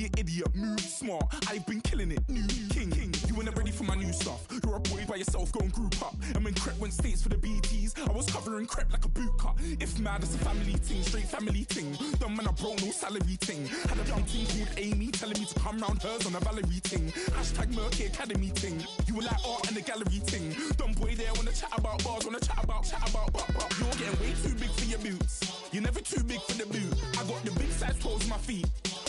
you idiot, move smart. I've been killing it, new king. You weren't ready for my new stuff. You're a boy by yourself, go and group up. And when Crep went states for the BTs, I was covering Crep like a boot cut. If mad, it's a family ting, straight family ting. Dumb man, I bro, no salary ting. Had a young ting called Amy, telling me to come round hers on a Valerie ting. Hashtag Murky Academy ting. You were like art and the gallery ting. Dumb boy there wanna chat about bars, wanna chat about. You're getting way too big for your boots. You're never too big for the boot. I got the big size toes on my feet.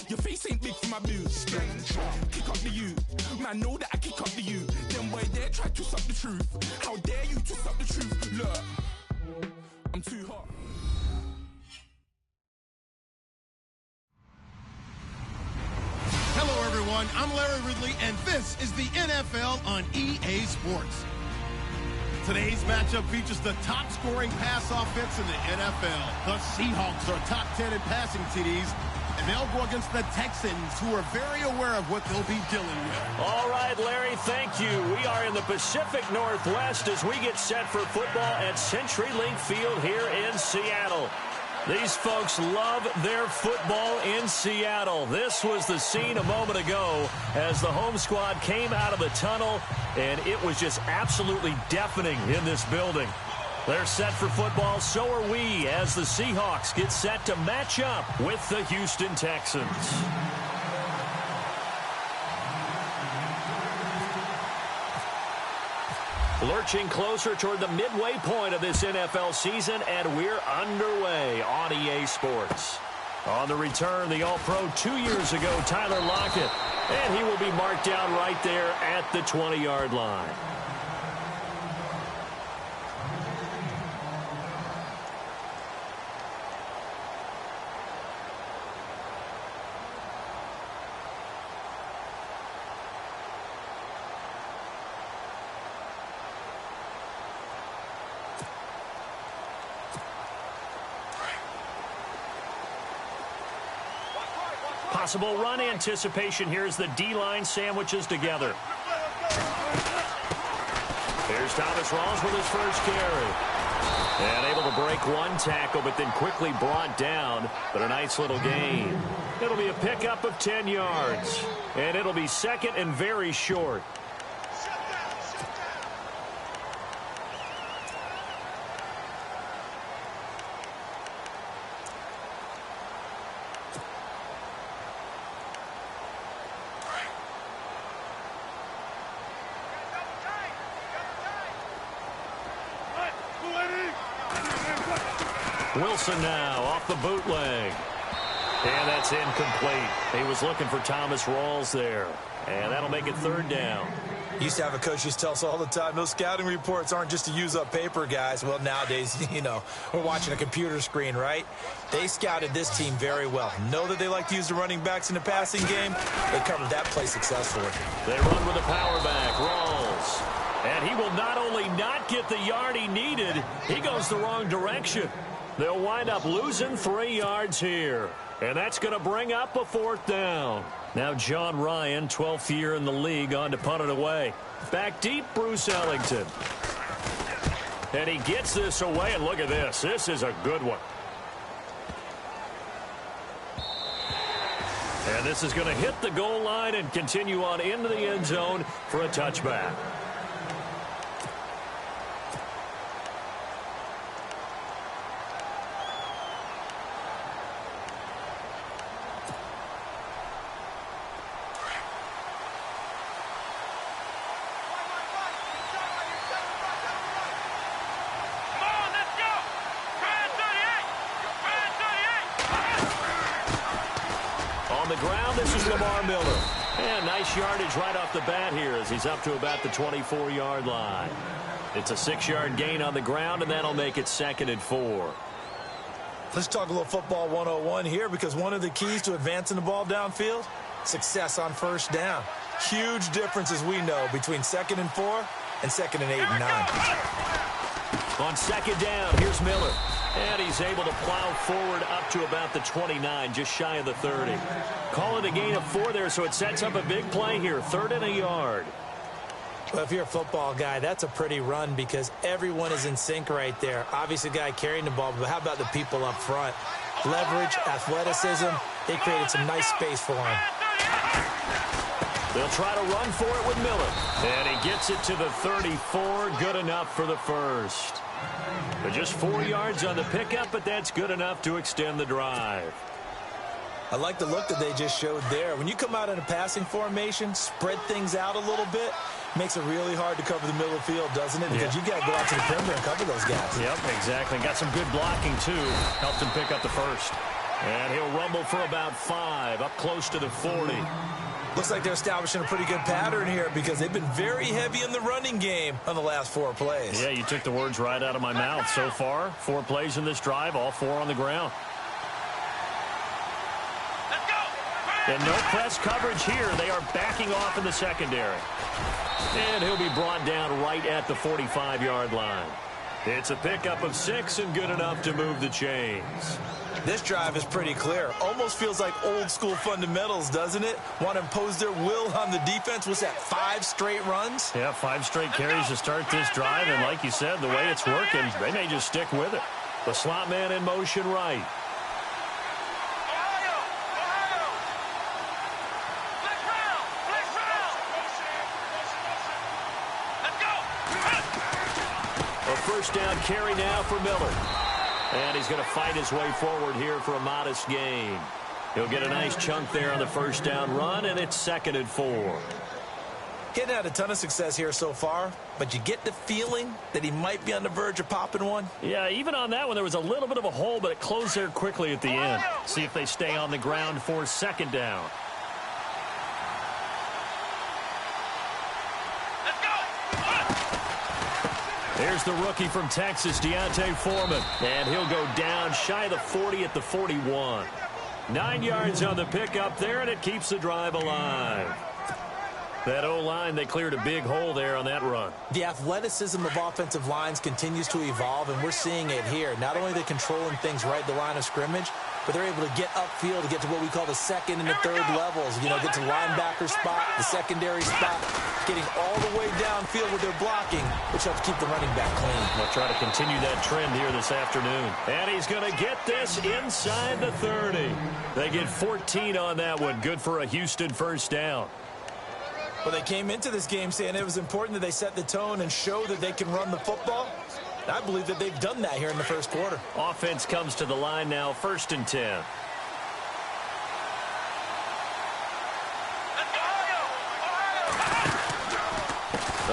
Your face ain't big for my boots. Kick up the you. Man, know that I kick up the you. Then boy there try to suck the truth. How dare you to suck the truth? Look, I'm too hot. Hello, everyone. I'm Larry Ridley, and this is the NFL on EA Sports. Today's matchup features the top-scoring pass offense in the NFL. The Seahawks are top 10 in passing TDs, and they'll go against the Texans, who are very aware of what they'll be dealing with. All right, Larry, thank you. We are in the Pacific Northwest as we get set for football at CenturyLink Field here in Seattle. These folks love their football in Seattle. This was the scene a moment ago as the home squad came out of the tunnel, and it was just absolutely deafening in this building. They're set for football, so are we, as the Seahawks get set to match up with the Houston Texans. Lurching closer toward the midway point of this NFL season, and we're underway on EA Sports. On the return, the All-Pro 2 years ago, Tyler Lockett, and he will be marked down right there at the 20-yard line. Possible run anticipation here as the D-line sandwiches together. Here's Thomas Rawls with his first carry. And able to break one tackle, but then quickly brought down. But a nice little gain. It'll be a pickup of 10 yards. And it'll be second and very short. Wilson now off the bootleg. And that's incomplete. He was looking for Thomas Rawls there. And that'll make it third down. Used to have a coach used to tell us all the time, those scouting reports aren't just to use up paper, guys. Well, nowadays, you know, we're watching a computer screen, right? They scouted this team very well. Know that they like to use the running backs in the passing game. They covered that play successfully. They run with a power back, Rawls. And he will not only not get the yard he needed, he goes the wrong direction. They'll wind up losing 3 yards here. And that's going to bring up a fourth down. Now John Ryan, 12th year in the league, on to punt it away. Back deep, Bruce Ellington. And he gets this away, and look at this. This is a good one. And this is going to hit the goal line and continue on into the end zone for a touchback. And nice yardage right off the bat here as he's up to about the 24-yard line. It's a 6-yard gain on the ground, and that'll make it 2nd and 4. Let's talk a little football 101 here, because one of the keys to advancing the ball downfield, success on first down. Huge difference, as we know, between 2nd and 4 and 2nd and 8 and 9. On 2nd down, here's Miller. And he's able to plow forward up to about the 29, just shy of the 30. Call it a gain of 4 there, so it sets up a big play here, 3rd and a yard. Well, if you're a football guy, that's a pretty run because everyone is in sync right there. Obviously, the guy carrying the ball, but how about the people up front? Leverage, athleticism, they created some nice space for him. They'll try to run for it with Miller. And he gets it to the 34. Good enough for the first. But just 4 yards on the pickup, but that's good enough to extend the drive. I like the look that they just showed there. When you come out in a passing formation, spread things out a little bit, makes it really hard to cover the middle of the field, doesn't it? Because you got to go out to the perimeter and cover those guys. Yep, exactly. Got some good blocking, too. Helped him pick up the first. And he'll rumble for about 5, up close to the 40. Looks like they're establishing a pretty good pattern here because they've been very heavy in the running game on the last 4 plays. Yeah, you took the words right out of my mouth. So far, 4 plays in this drive, all 4 on the ground. And no press coverage here. They are backing off in the secondary. And he'll be brought down right at the 45-yard line. It's a pickup of 6 and good enough to move the chains. This drive is pretty clear. Almost feels like old-school fundamentals, doesn't it? Want to impose their will on the defense. What's that, 5 straight runs? Yeah, 5 straight carries to start this drive. And like you said, the way it's working, they may just stick with it. The slot man in motion right. A first down carry now for Miller. And he's going to fight his way forward here for a modest gain. He'll get a nice chunk there on the first down run, and it's 2nd and 4. He hadn't had a ton of success here so far, but you get the feeling that he might be on the verge of popping one. Yeah, even on that one, there was a little bit of a hole, but it closed there quickly at the end. See if they stay on the ground for 2nd down. Here's the rookie from Texas, Deontay Foreman. And he'll go down shy of the 40 at the 41. 9 yards on the pickup there, and it keeps the drive alive. That O-line, they cleared a big hole there on that run. The athleticism of offensive lines continues to evolve, and we're seeing it here. Not only are they controlling things right at the line of scrimmage, but they're able to get upfield to get to what we call the 2nd and the 3rd levels. You know, get to linebacker spot, the secondary spot, getting all the way downfield with their blocking, which helps keep the running back clean. They'll try to continue that trend here this afternoon. And he's going to get this inside the 30. They get 14 on that one. Good for a Houston first down. Well, they came into this game saying it was important that they set the tone and show that they can run the football. I believe that they've done that here in the first quarter. Offense comes to the line now, 1st and 10.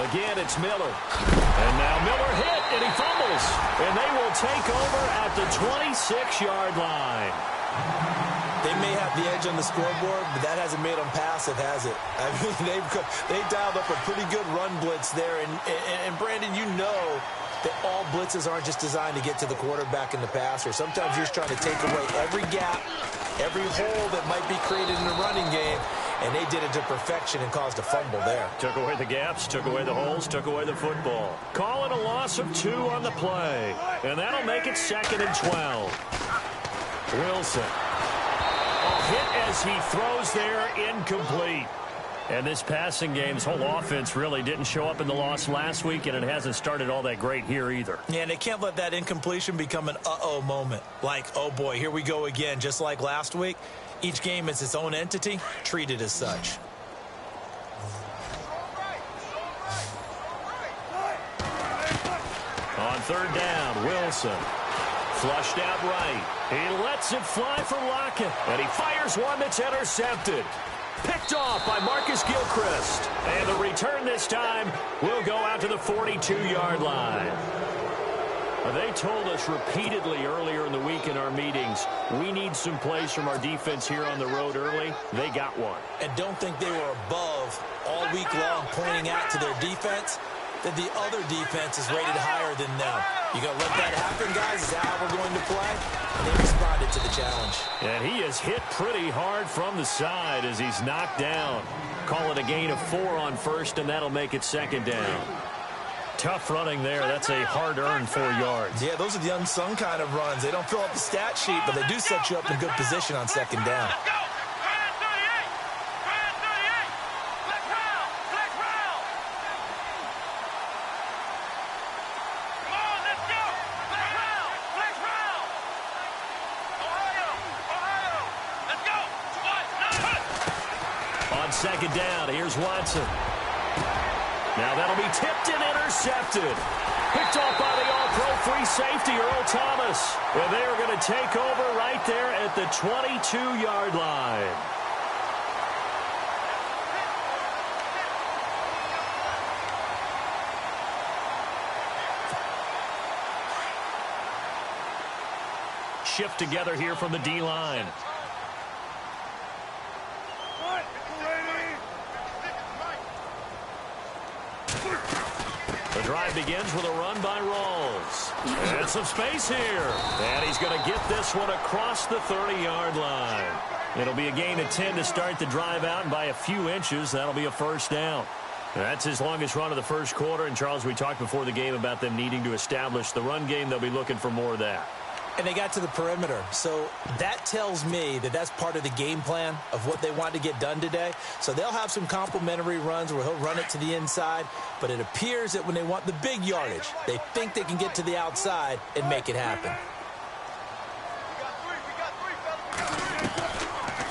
Again, it's Miller. And now Miller hit, and he fumbles. And they will take over at the 26-yard line. They may have the edge on the scoreboard, but that hasn't made them passive, has it? I mean, they dialed up a pretty good run blitz there. And Brandon, you know that all blitzes aren't just designed to get to the quarterback in the passer. Sometimes you're just trying to take away every gap, every hole that might be created in the running game, and they did it to perfection and caused a fumble there. Took away the gaps, took away the holes, took away the football. Call it a loss of 2 on the play, and that'll make it 2nd and 12. Wilson. A hit as he throws there, incomplete. And this passing game's whole offense really didn't show up in the loss last week, and it hasn't started all that great here either. Yeah, and they can't let that incompletion become an uh-oh moment. Like, oh boy, here we go again, just like last week. Each game is its own entity, treated as such. On 3rd down, Wilson. Flushed out right. He lets it fly for Lockett. And he fires one that's intercepted. Picked off by Marcus Gilchrist. And the return this time will go out to the 42-yard line. They told us repeatedly earlier in the week in our meetings, we need some plays from our defense here on the road early. They got one. And don't think they were above all week long pointing out to their defense that the other defense is rated higher than them. You going to let that happen, guys? Is that how we're going to play? And they responded to the challenge. And he is hit pretty hard from the side as he's knocked down. Call it a gain of 4 on 1st, and that'll make it 2nd down. Tough running there. That's a hard-earned 4 yards. Yeah, those are the unsung kind of runs. They don't fill up the stat sheet, but they do set you up in good position on 2nd down. On second down, here's Watson. Now that'll be tipped and intercepted. Picked off by the all-pro free safety, Earl Thomas. And they are going to take over right there at the 22-yard line. Shift together here from the D-line. The drive begins with a run by Rawls. And some space here. And he's going to get this one across the 30-yard line. It'll be a gain of 10 to start the drive out, and by a few inches, that'll be a first down. That's his longest run of the first quarter. And, Charles, we talked before the game about them needing to establish the run game. They'll be looking for more of that. And they got to the perimeter. So that tells me that that's part of the game plan of what they want to get done today. So they'll have some complementary runs where he'll run it to the inside. But it appears that when they want the big yardage, they think they can get to the outside and make it happen.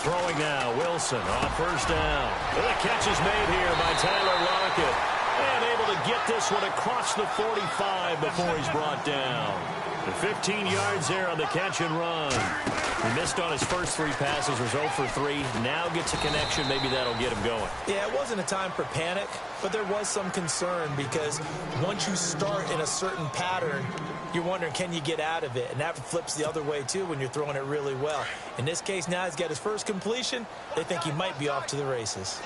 Throwing now, Wilson on first down. And the catch is made here by Tyler Lockett. And able to get this one across the 45 before he's brought down. The 15 yards there on the catch and run. He missed on his first 3 passes, was 0 for 3. Now gets a connection. Maybe that'll get him going. Yeah, it wasn't a time for panic, but there was some concern because once you start in a certain pattern, you're wondering, can you get out of it? And that flips the other way, too, when you're throwing it really well. In this case, now he's got his first completion. They think he might be off to the races.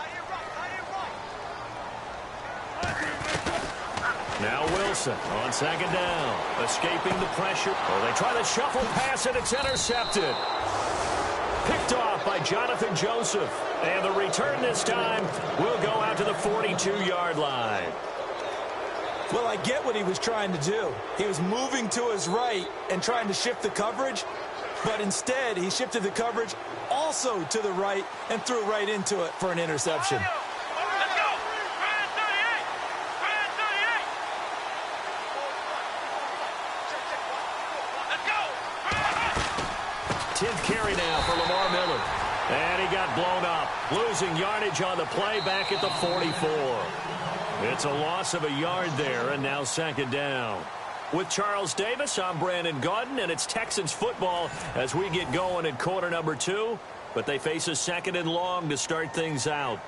Now Wilson on second down, escaping the pressure. Oh, they try the shuffle pass, and it's intercepted. Picked off by Jonathan Joseph. And the return this time will go out to the 42-yard line. Well, I get what he was trying to do. He was moving to his right and trying to shift the coverage, but instead he shifted the coverage also to the right and threw right into it for an interception. 10th carry now for Lamar Miller. And he got blown up. Losing yardage on the play back at the 44. It's a loss of a yard there, and now second down. With Charles Davis, I'm Brandon Gaudin, and it's Texans football as we get going in quarter number 2. But they face a second and long to start things out.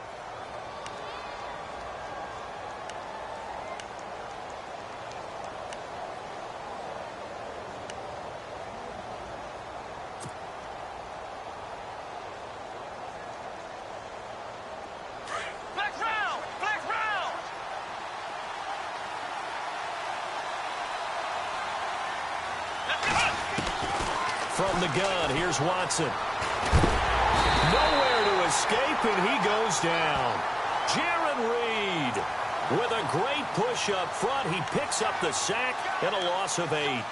From the gun, here's Watson. Nowhere to escape, and he goes down. Jaron Reed with a great push up front. He picks up the sack and a loss of 8.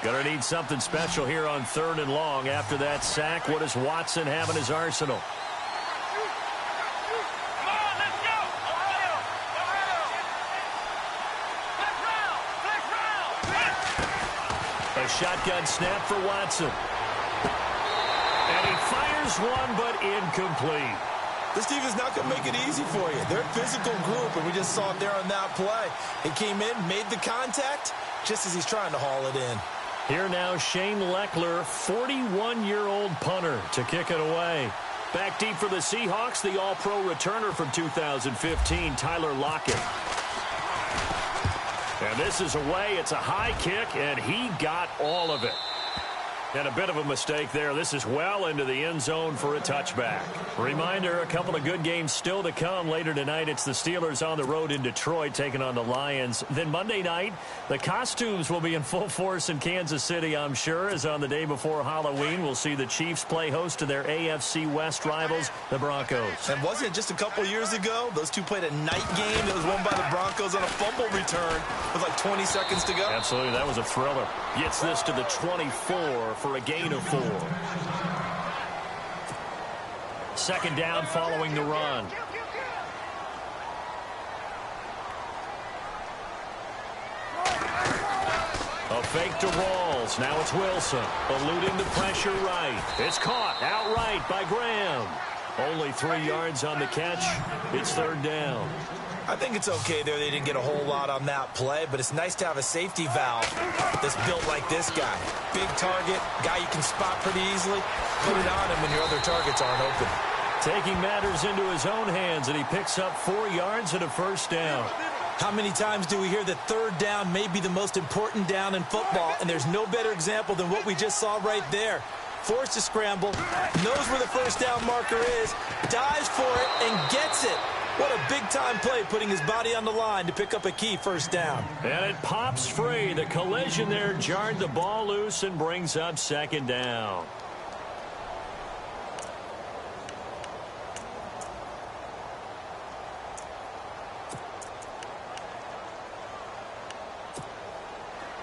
Gonna need something special here on 3rd and long. After that sack, what does Watson have in his arsenal? Shotgun snap for Watson. And he fires one, but incomplete. This team is not going to make it easy for you. They're a physical group, and we just saw it there on that play. He came in, made the contact, just as he's trying to haul it in. Here now, Shane Leckler, 41-year-old punter, to kick it away. Back deep for the Seahawks, the all-pro returner from 2015, Tyler Lockett. And this is away. It's a high kick, and he got all of it. And a bit of a mistake there. This is well into the end zone for a touchback. Reminder, a couple of good games still to come. Later tonight, it's the Steelers on the road in Detroit taking on the Lions. Then Monday night, the costumes will be in full force in Kansas City, I'm sure, as on the day before Halloween, we'll see the Chiefs play host to their AFC West rivals, the Broncos. And wasn't it just a couple years ago, those two played a night game that was won by the Broncos on a fumble return with like 20 seconds to go? Absolutely, that was a thriller. Gets this to the 24 for a gain of 4. Second down following the run. fake to Rawls. Now it's Wilson, eluding the pressure right. It's caught outright by Graham. Only 3 yards on the catch. It's third down. I think it's okay there. They didn't get a whole lot on that play, but it's nice to have a safety valve that's built like this guy. Big target, guy you can spot pretty easily. Put it on him when your other targets aren't open. Taking matters into his own hands, and he picks up 4 yards and a first down. How many times do we hear that third down may be the most important down in football, and there's no better example than what we just saw right there. Forced to scramble, knows where the first down marker is, dives for it, and gets it. What a big-time play, putting his body on the line to pick up a key first down. And it pops free. The collision there jarred the ball loose and brings up second down.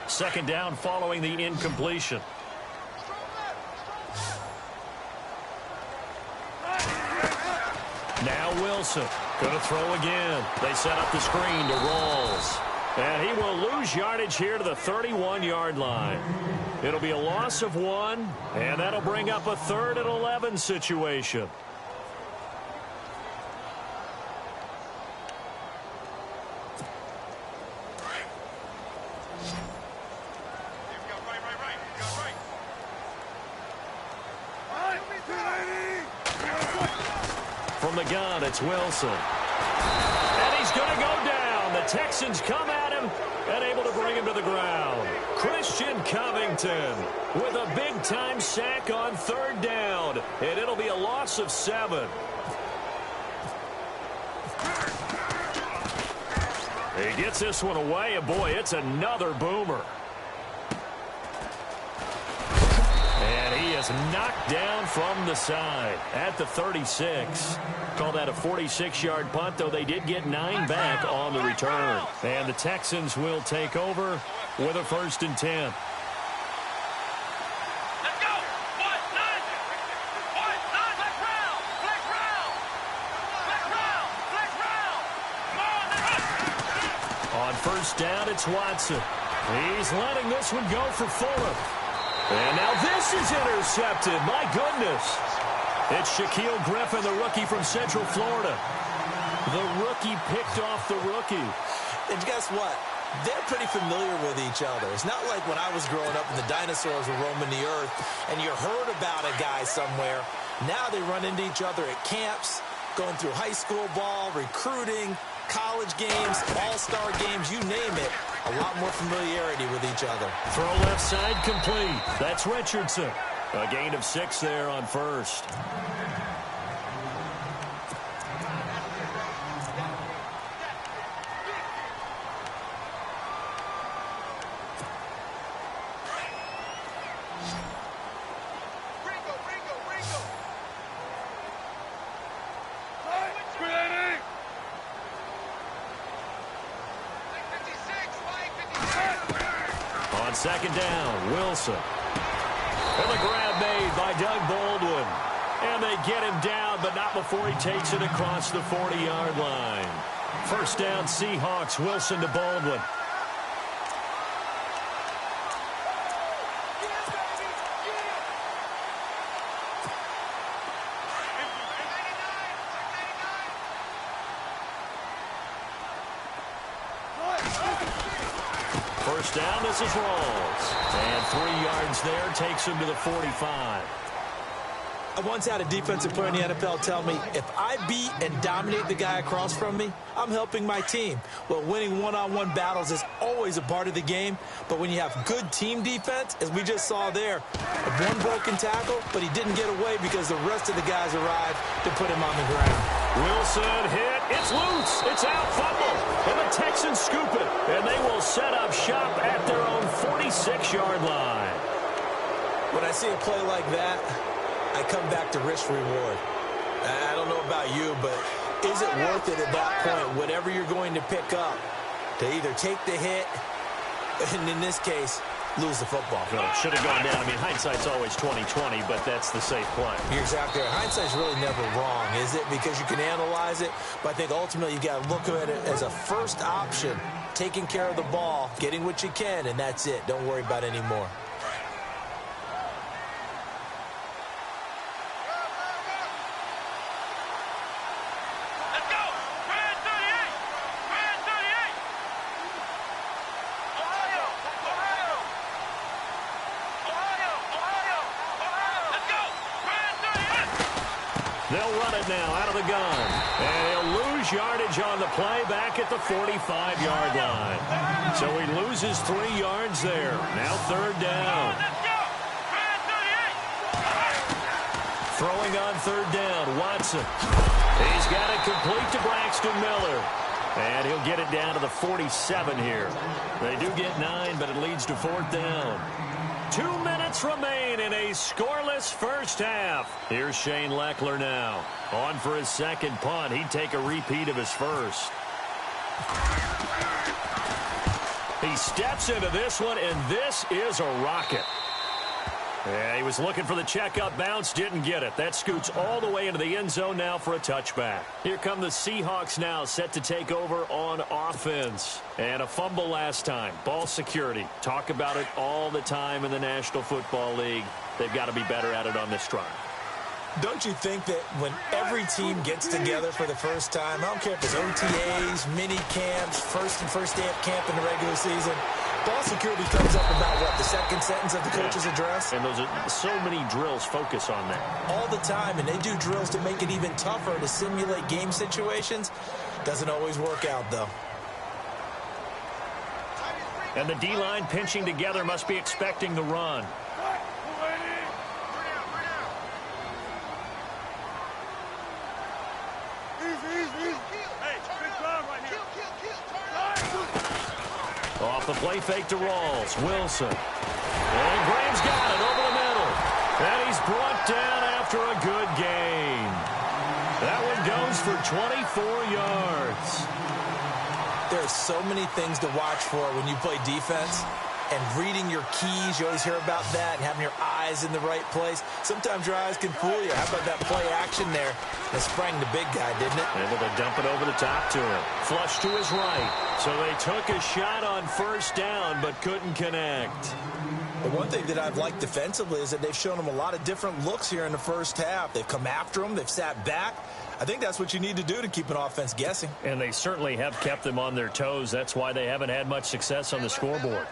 Second down following the incompletion. Now Wilson going to throw again. They set up the screen to Rawls. And he will lose yardage here to the 31-yard line. It'll be a loss of 1, and that'll bring up a 3rd and 11 situation. From the gun, it's Wilson. And he's going to go down. The Texans come at him and able to bring him to the ground. Christian Covington with a big-time sack on third down. And it'll be a loss of 7. He gets this one away, and boy, it's another boomer. Is knocked down from the side at the 36. Call that a 46-yard punt, though they did get 9 back on the return. And the Texans will take over with a 1st and 10. Let's go. Black round. On first down, it's Watson. He's letting this one go for Fuller. And now this is intercepted. My goodness. It's Shaquille Griffin, the rookie from Central Florida. The rookie picked off the rookie. And guess what? They're pretty familiar with each other. It's not like when I was growing up and the dinosaurs were roaming the earth and you heard about a guy somewhere. Now they run into each other at camps, going through high school ball, recruiting, college games, all-star games, you name it. A lot more familiarity with each other. Throw left side complete. That's Richardson. A gain of 6 there on first. Second down, Wilson. And the grab made by Doug Baldwin. And they get him down, but not before he takes it across the 40-yard line. First down, Seahawks, Wilson to Baldwin. First down, this is Rawls. And 3 yards there takes him to the 45. I once had a defensive player in the NFL tell me, if I beat and dominate the guy across from me, I'm helping my team. Well, winning one-on-one battles is always a part of the game, but when you have good team defense, as we just saw there, one broken tackle, but he didn't get away because the rest of the guys arrived to put him on the ground. Wilson hit. It's loose. It's out. Fumble. And the Texans scoop it. And they will set up shop at their own 46-yard line. When I see a play like that, I come back to risk reward. I don't know about you, but is it worth it at that point, whatever you're going to pick up, to either take the hit, and in this case, lose the football? No, should have gone down. I mean, hindsight's always 20/20, but that's the safe play. You're exactly right. Hindsight's really never wrong, is it? Because you can analyze it, but I think ultimately you got to look at it as a first option taking care of the ball, getting what you can, and that's it. Don't worry about it anymore. They'll run it now out of the gun. And he'll lose yardage on the play back at the 45-yard line. So he loses 3 yards there. Now 3rd down. Throwing on 3rd down, Watson. He's got it complete to Braxton Miller. And he'll get it down to the 47 here. They do get 9, but it leads to 4th down. 2 minutes remain in a scoreless first half. Here's Shane Leckler now. On for his 2nd punt. He'd take a repeat of his first. He steps into this one, and this is a rocket. Yeah, he was looking for the checkup bounce, didn't get it. That scoots all the way into the end zone now for a touchback. Here come the Seahawks now, set to take over on offense. And a fumble last time. Ball security. Talk about it all the time in the National Football League. They've got to be better at it on this drive. Don't you think that when every team gets together for the first time, I don't care if it's OTAs, mini camps, first day of camp in the regular season, ball security comes up about, what, the second sentence of the coach's address? And those are so many drills focus on that. All the time, and they do drills to make it even tougher to simulate game situations. Doesn't always work out, though. And the D-line pinching together must be expecting the run. Off the play fake to Rawls. Wilson. And Graham's got it over the middle. And he's brought down after a good gain. That one goes for 24 yards. There's so many things to watch for when you play defense. And reading your keys, you always hear about that, and having your eyes in the right place. Sometimes your eyes can fool you. How about that play action there that sprang the big guy, didn't it? Able to dump it over the top to him. Flush to his right. So they took a shot on 1st down, but couldn't connect. The one thing that I've liked defensively is that they've shown them a lot of different looks here in the first half. They've come after them. They've sat back. I think that's what you need to do to keep an offense guessing. And they certainly have kept them on their toes. That's why they haven't had much success on the scoreboard.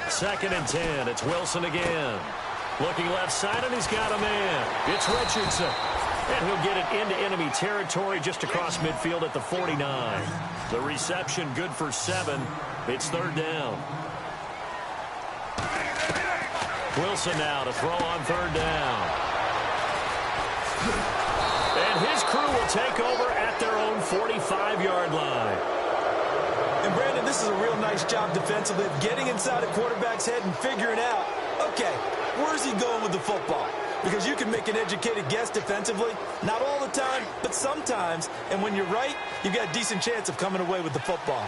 2nd and 10. It's Wilson again. Looking left side, and he's got a man. It's Richardson. And he'll get it into enemy territory just across midfield at the 49. The reception good for 7. It's 3rd down. Wilson now to throw on 3rd down. And his crew will take over at their own 45-yard line. And, Brandon, this is a real nice job defensively of getting inside a quarterback's head and figuring out, okay, where's he going with the football? Because you can make an educated guess defensively. Not all the time, but sometimes. And when you're right, you've got a decent chance of coming away with the football.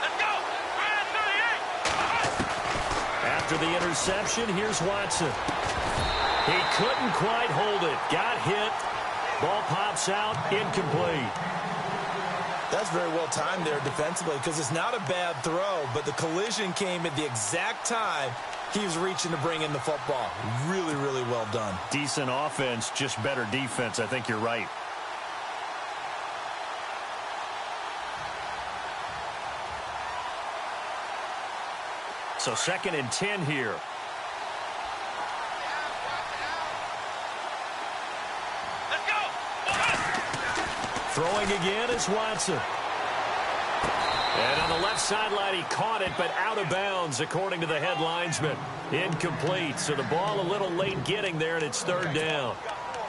Let's go! After the interception, here's Watson. He couldn't quite hold it. Got hit. Ball pops out. Incomplete. That's very well timed there defensively because it's not a bad throw, but the collision came at the exact time he was reaching to bring in the football. Really, really well done. Decent offense, just better defense. I think you're right. So 2nd and 10 here. Let's go! Throwing again is Watson. And on the left sideline, he caught it, but out of bounds, according to the head linesman. Incomplete, so the ball a little late getting there, and it's 3rd down.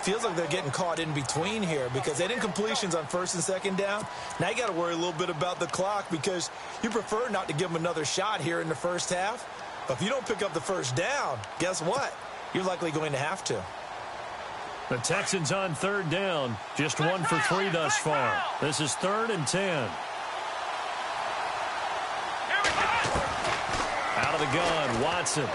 Feels like they're getting caught in between here because they had incompletions on 1st and 2nd down. Now you got to worry a little bit about the clock because you prefer not to give them another shot here in the first half. But if you don't pick up the 1st down, guess what? You're likely going to have to. The Texans on 3rd down, just 1 for 3 thus far. This is 3rd and 10. Out of the gun, Watson.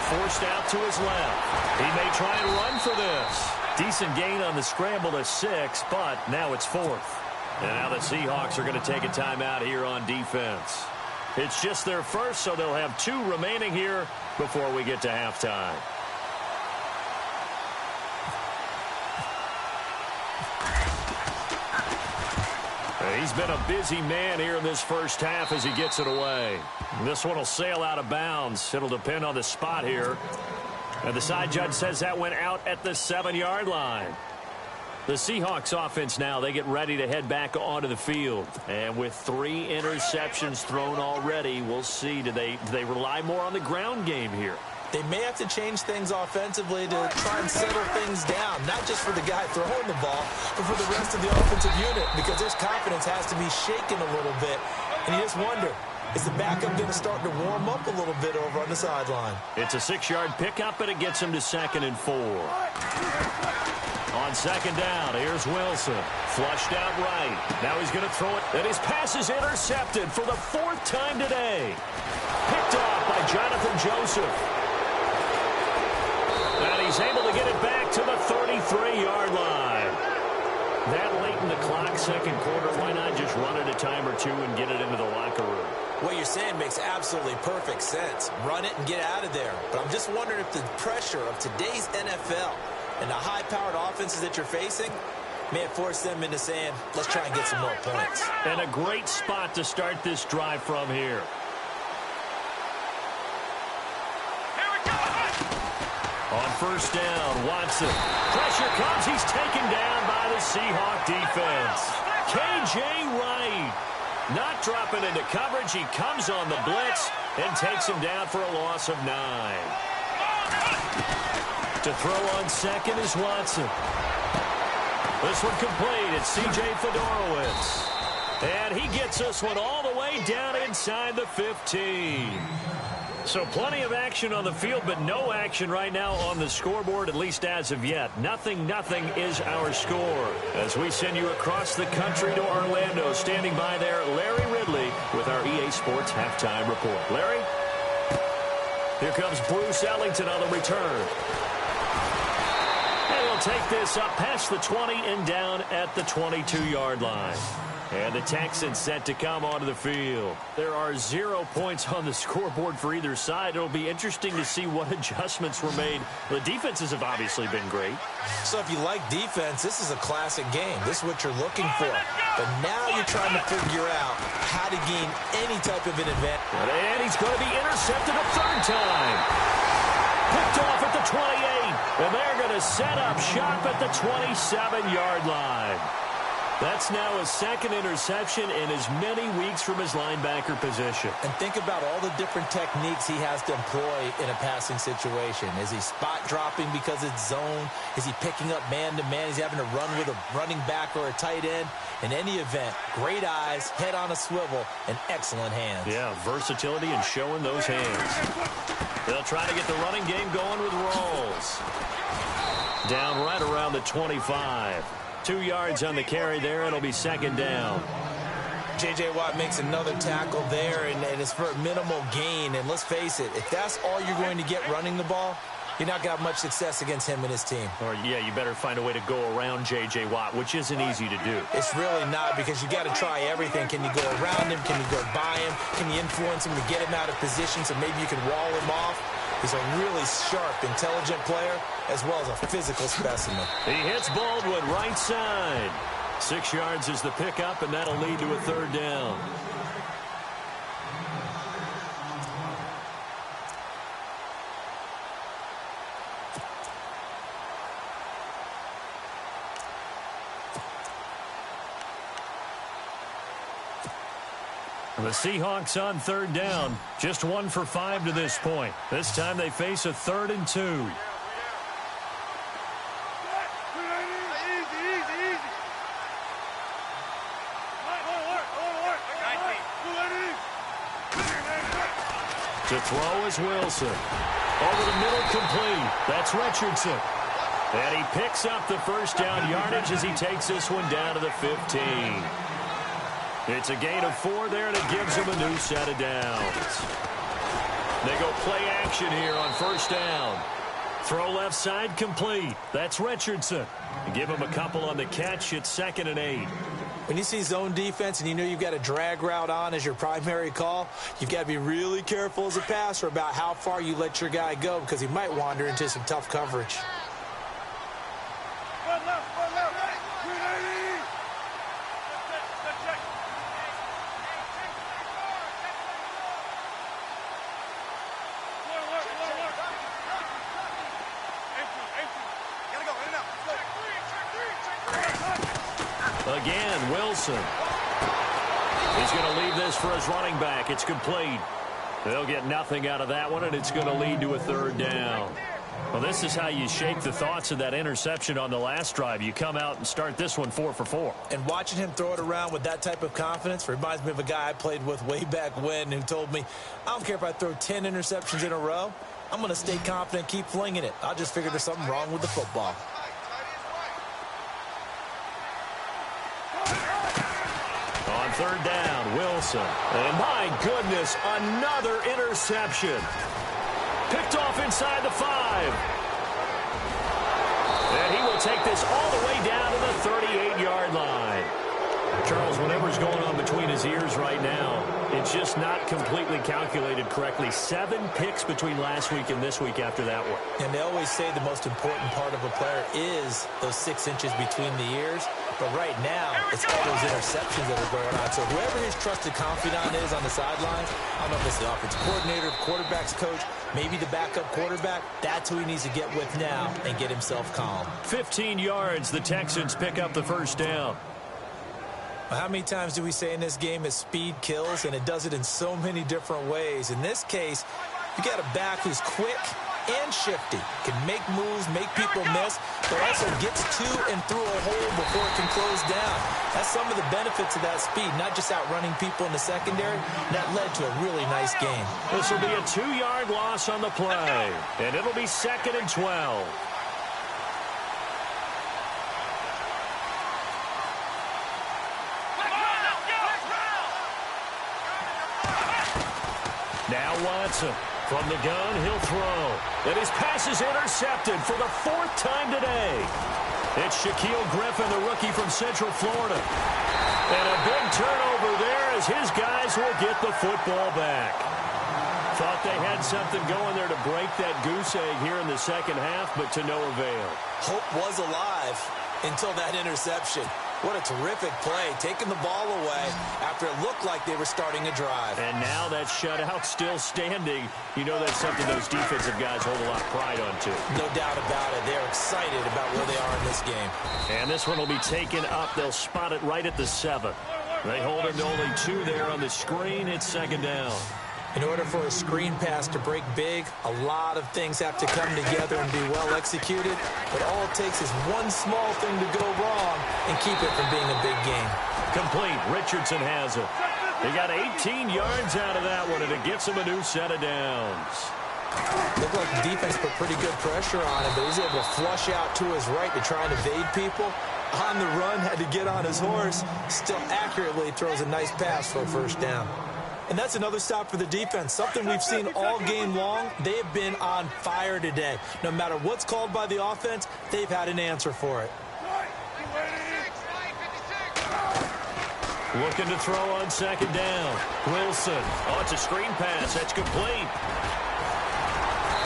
Forced out to his left. He may try and run for this. Decent gain on the scramble to 6, but now it's 4th. And now the Seahawks are going to take a timeout here on defense. It's just their first, so they'll have 2 remaining here before we get to halftime. He's been a busy man here in this first half as he gets it away. This one will sail out of bounds. It'll depend on the spot here. And the side judge says that went out at the 7-yard line. The Seahawks offense now, they get ready to head back onto the field. And with 3 interceptions thrown already, we'll see. Do they rely more on the ground game here? They may have to change things offensively to try and settle things down, not just for the guy throwing the ball, but for the rest of the offensive unit, because their confidence has to be shaken a little bit. And you just wonder, is the backup going to start to warm up a little bit over on the sideline? It's a 6-yard pickup, and it gets him to 2nd and 4. On 2nd down, here's Wilson. Flushed out right. Now he's going to throw it, and his pass is intercepted for the 4th time today. Picked off by Jonathan Joseph. And he's able to get it back to the 33-yard line. That late in the clock, 2nd quarter, why not just run it a time or 2 and get it into the locker room? What you're saying makes absolutely perfect sense. Run it and get out of there. But I'm just wondering if the pressure of today's NFL and the high-powered offenses that you're facing may have forced them into saying, let's try and get some more points. And a great spot to start this drive from here. On 1st down, Watson. Pressure comes. He's taken down by the Seahawk defense. K.J. Wright not dropping into coverage. He comes on the blitz and takes him down for a loss of 9. To throw on 2nd is Watson. This one complete. It's C.J. Fedorowicz. And he gets this one all the way down inside the 15. So plenty of action on the field, but no action right now on the scoreboard, at least as of yet. 0-0 is our score. As we send you across the country to Orlando, standing by there, Larry Ridley with our EA Sports Halftime Report. Larry? Here comes Bruce Ellington on the return. And he'll take this up past the 20 and down at the 22-yard line. And the Texans set to come onto the field. There are 0 points on the scoreboard for either side. It'll be interesting to see what adjustments were made. The defenses have obviously been great. So if you like defense, this is a classic game. This is what you're looking for. But now you're trying to figure out how to gain any type of an advantage. And he's going to be intercepted a 3rd time. Picked off at the 28. And they're going to set up shop at the 27-yard line. That's now a 2nd interception in as many weeks from his linebacker position. And think about all the different techniques he has to employ in a passing situation. Is he spot dropping because it's zone? Is he picking up man-to-man? Is he having to run with a running back or a tight end? In any event, great eyes, head on a swivel, and excellent hands. Yeah, versatility and showing those hands. They'll try to get the running game going with Rolls. Down right around the 25. 2 yards on the carry there. It'll be 2nd down. J.J. Watt makes another tackle there, and it's for a minimal gain. And let's face it, if that's all you're going to get running the ball, you're not going to have much success against him and his team. Or, yeah, you better find a way to go around J.J. Watt, which isn't easy to do. It's really not, because you got to try everything. Can you go around him? Can you go by him? Can you influence him to get him out of position so maybe you can wall him off? He's a really sharp, intelligent player, as well as a physical specimen. He hits Baldwin right side. 6 yards is the pickup, and that'll lead to a 3rd down. The Seahawks on 3rd down. Just 1 for 5 to this point. This time they face a 3rd and 2. To throw is Wilson. Over the middle, complete. That's Richardson. And he picks up the 1st down yardage as he takes this one down to the 15. It's a gain of 4 there, and it gives him a new set of downs. They go play action here on 1st down. Throw left side complete. That's Richardson. Give him a couple on the catch. It's 2nd and 8. When you see zone defense and you know you've got a drag route on as your primary call, you've got to be really careful as a passer about how far you let your guy go because he might wander into some tough coverage. Again, Wilson. He's going to leave this for his running back. It's complete. They'll get nothing out of that one, and it's going to lead to a 3rd down. Well, this is how you shake the thoughts of that interception on the last drive. You come out and start this one 4 for 4. And watching him throw it around with that type of confidence reminds me of a guy I played with way back when who told me, I don't care if I throw 10 interceptions in a row. I'm going to stay confident, keep flinging it. I just figured there's something wrong with the football. On 3rd down, Wilson. And my goodness, another interception. Picked off inside the 5. And he will take this all the way down to the 38-yard line. Charles, whatever's going on between his ears right now, it's just not completely calculated correctly. 7 picks between last week and this week after that one. And they always say the most important part of a player is those 6 inches between the ears. But right now, it's all those interceptions that are going on. So whoever his trusted confidant is on the sidelines, I don't know if it's the offensive coordinator, quarterback's coach, maybe the backup quarterback, that's who he needs to get with now and get himself calm. 15 yards, the Texans pick up the 1st down. How many times do we say in this game that speed kills, and it does it in so many different ways? In this case, you got a back who's quick and shifty, can make moves, make people miss, but also gets to and through a hole before it can close down. That's some of the benefits of that speed, not just outrunning people in the secondary. That led to a really nice game. This will be a 2-yard loss on the play, and it'll be 2nd and 12. Now Watson. From the gun, he'll throw. And his pass is intercepted for the 4th time today. It's Shaquille Griffin, the rookie from Central Florida. And a big turnover there as his guys will get the football back. Thought they had something going there to break that goose egg here in the 2nd half, but to no avail. Hope was alive until that interception. What a terrific play, taking the ball away after it looked like they were starting a drive. And now that shutout still standing. You know that's something those defensive guys hold a lot of pride on, too. No doubt about it. They're excited about where they are in this game. And this one will be taken up. They'll spot it right at the 7. They hold him to only 2 there on the screen. It's 2nd down. In order for a screen pass to break big, a lot of things have to come together and be well executed. But all it takes is one small thing to go wrong and keep it from being a big game. Complete. Richardson has it. He got 18 yards out of that one, and it gets him a new set of downs. Looked like the defense put pretty good pressure on him, but he's able to flush out to his right to try and evade people. On the run, had to get on his horse. Still accurately throws a nice pass for a 1st down. And that's another stop for the defense, something we've seen all game long. They've been on fire today. No matter what's called by the offense, they've had an answer for it. Looking to throw on 2nd down. Wilson. Oh, it's a screen pass. That's complete.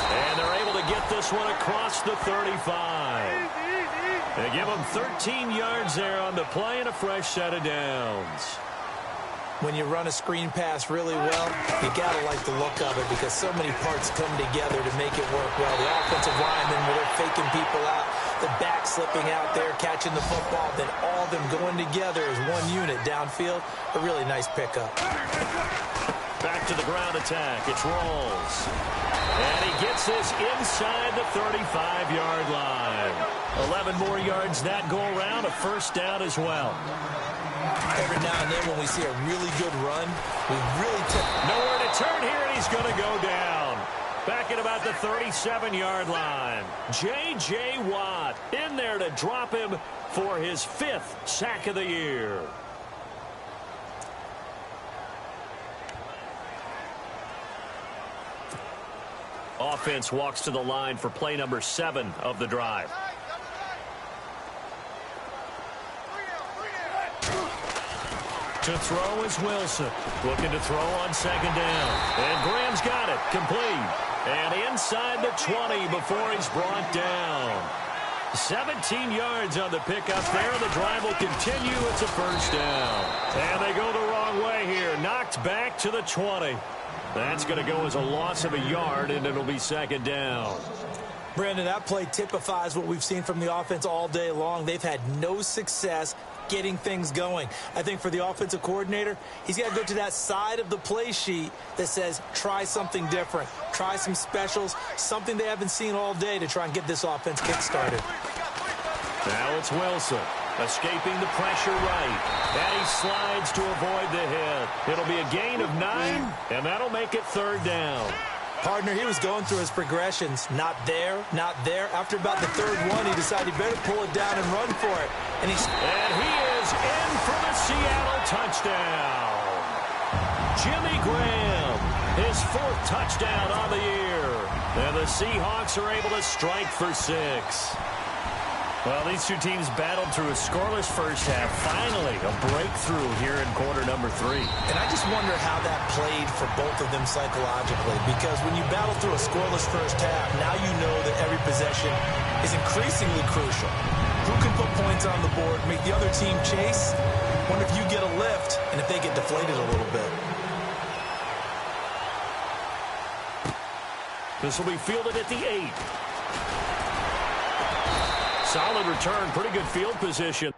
And they're able to get this one across the 35. They give them 13 yards there on the play and a fresh set of downs. When you run a screen pass really well, you got to like the look of it because so many parts come together to make it work well. The offensive linemen, where they're faking people out, the back slipping out there, catching the football, then all of them going together as one unit downfield. A really nice pickup. Back to the ground attack. It's Rawls. And he gets this inside the 35-yard line. 11 more yards that go around, a 1st down as well. Every now and then when we see a really good run, we really take... Nowhere to turn here, and he's going to go down. Back at about the 37-yard line. J.J. Watt in there to drop him for his 5th sack of the year. Offense walks to the line for play number 7 of the drive. To throw is Wilson. Looking to throw on second down. And Graham's got it. Complete. And inside the 20 before he's brought down. 17 yards on the pickup there. The drive will continue. It's a first down. And they go the wrong way here. Knocked back to the 20. That's going to go as a loss of a yard, and it'll be second down. Brandon, that play typifies what we've seen from the offense all day long. They've had no success getting things going. I think for the offensive coordinator, he's got to go to that side of the play sheet that says try something different, try some specials, something they haven't seen all day to try and get this offense kick-started. Now it's Wilson, escaping the pressure right, and he slides to avoid the hit. It'll be a gain of 9, and that'll make it third down. Partner, he was going through his progressions. Not there, not there. After about the third one, he decided he better pull it down and run for it. And he is in for the Seattle touchdown. Jimmy Graham, his 4th touchdown on the year. And the Seahawks are able to strike for 6. Well, these two teams battled through a scoreless first half. Finally, a breakthrough here in quarter number 3. And I just wonder how that played for both of them psychologically, because when you battle through a scoreless first half, now you know that every possession is increasingly crucial. Who can put points on the board, make the other team chase? Wonder if you get a lift and if they get deflated a little bit. This will be fielded at the 8. Solid return, pretty good field position.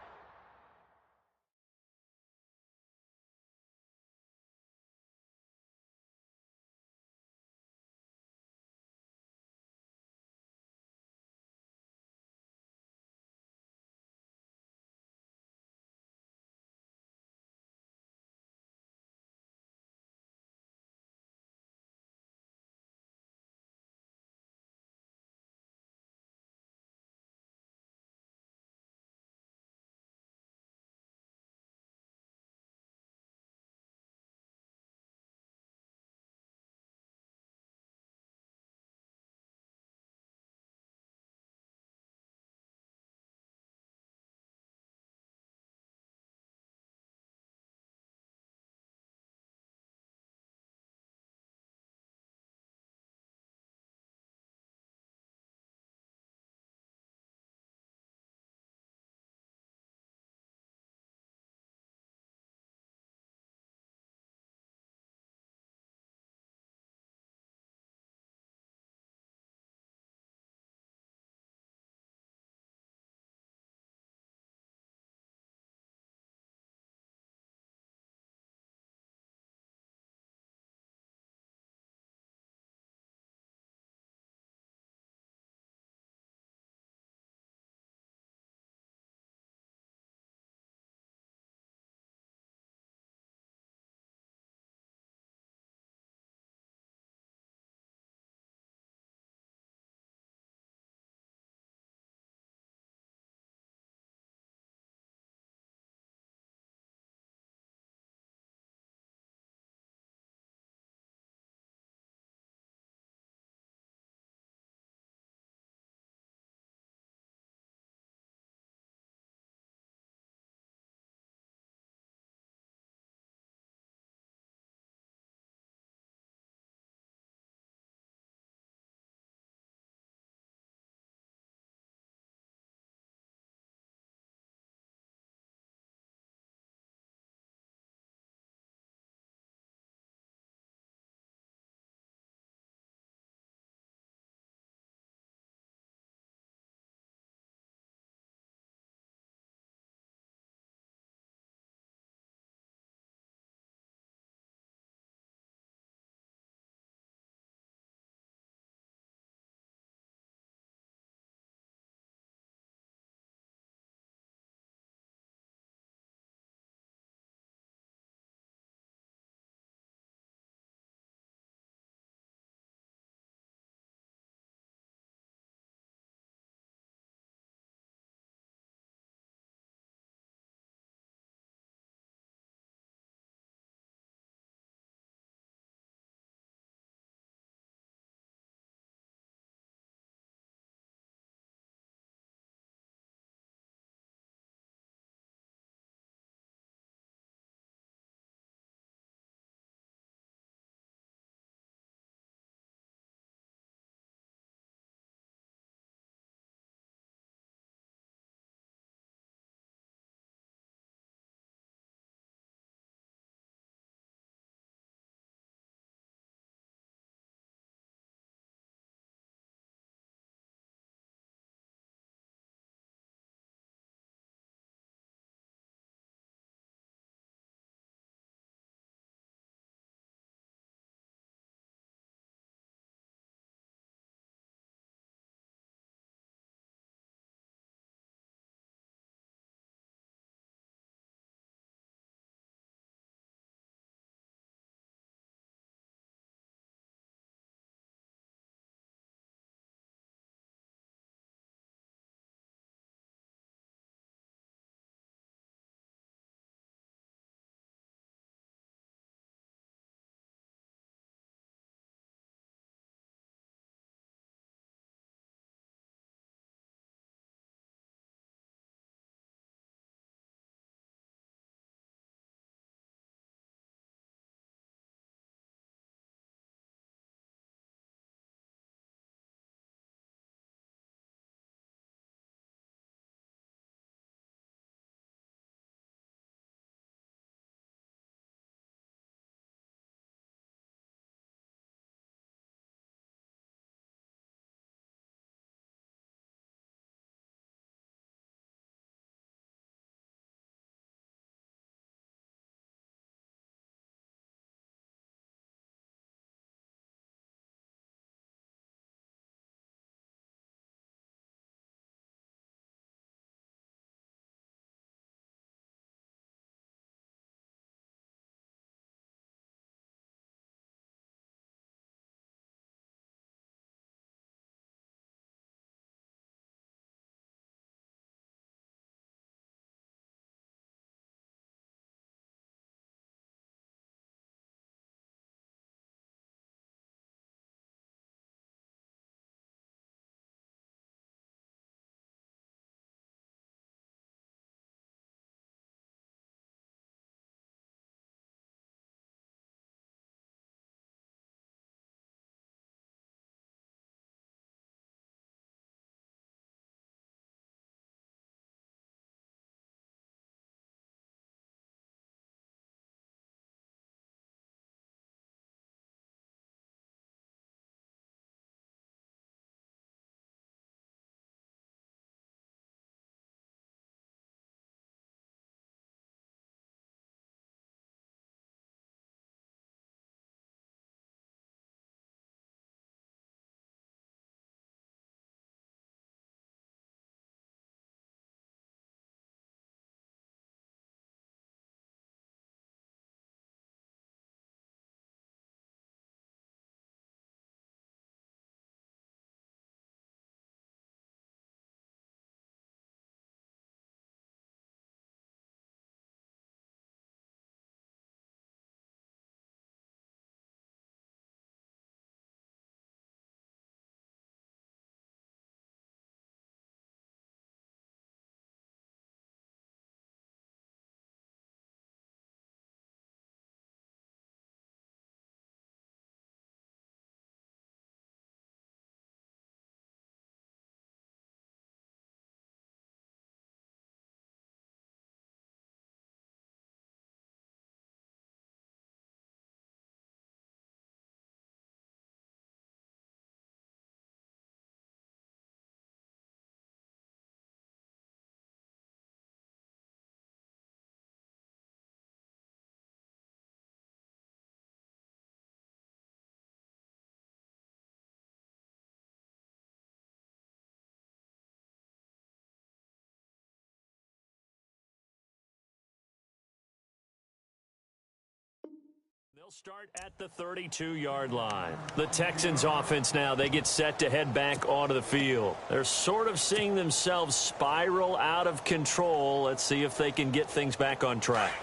They'll start at the 32-yard line. The Texans offense now, they get set to head back onto the field. They're sort of seeing themselves spiral out of control. Let's see if they can get things back on track.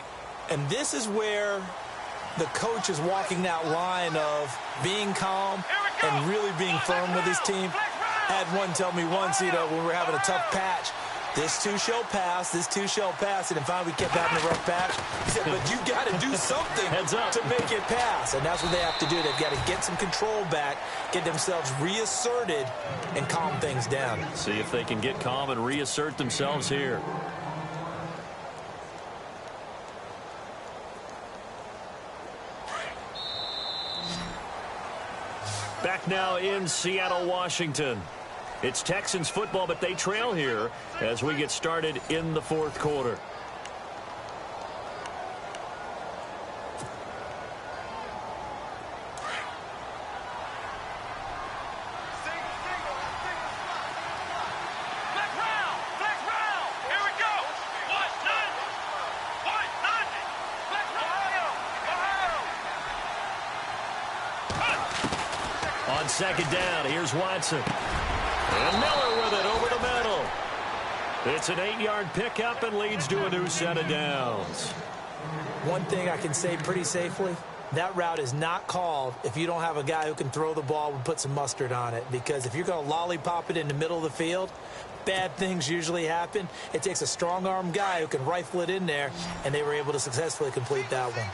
And this is where the coach is walking that line of being calm and really being firm with his team. I had one tell me once, when we were having a tough patch, this too shall pass, this too shall pass, and finally we kept having a rough patch. He said, but you got to do something to make it pass, and that's what they have to do. They've got to get some control back, get themselves reasserted, and calm things down. See if they can get calm and reassert themselves here. Back now in Seattle, Washington. It's Texans football, but they trail here as we get started in the fourth quarter. On second down, here's Watson. And Miller with it over the middle. It's an 8-yard pickup and leads to a new set of downs. One thing I can say pretty safely, that route is not called if you don't have a guy who can throw the ball and put some mustard on it. Because if you're going to lollipop it in the middle of the field, bad things usually happen. It takes a strong-arm guy who can rifle it in there, and they were able to successfully complete that one.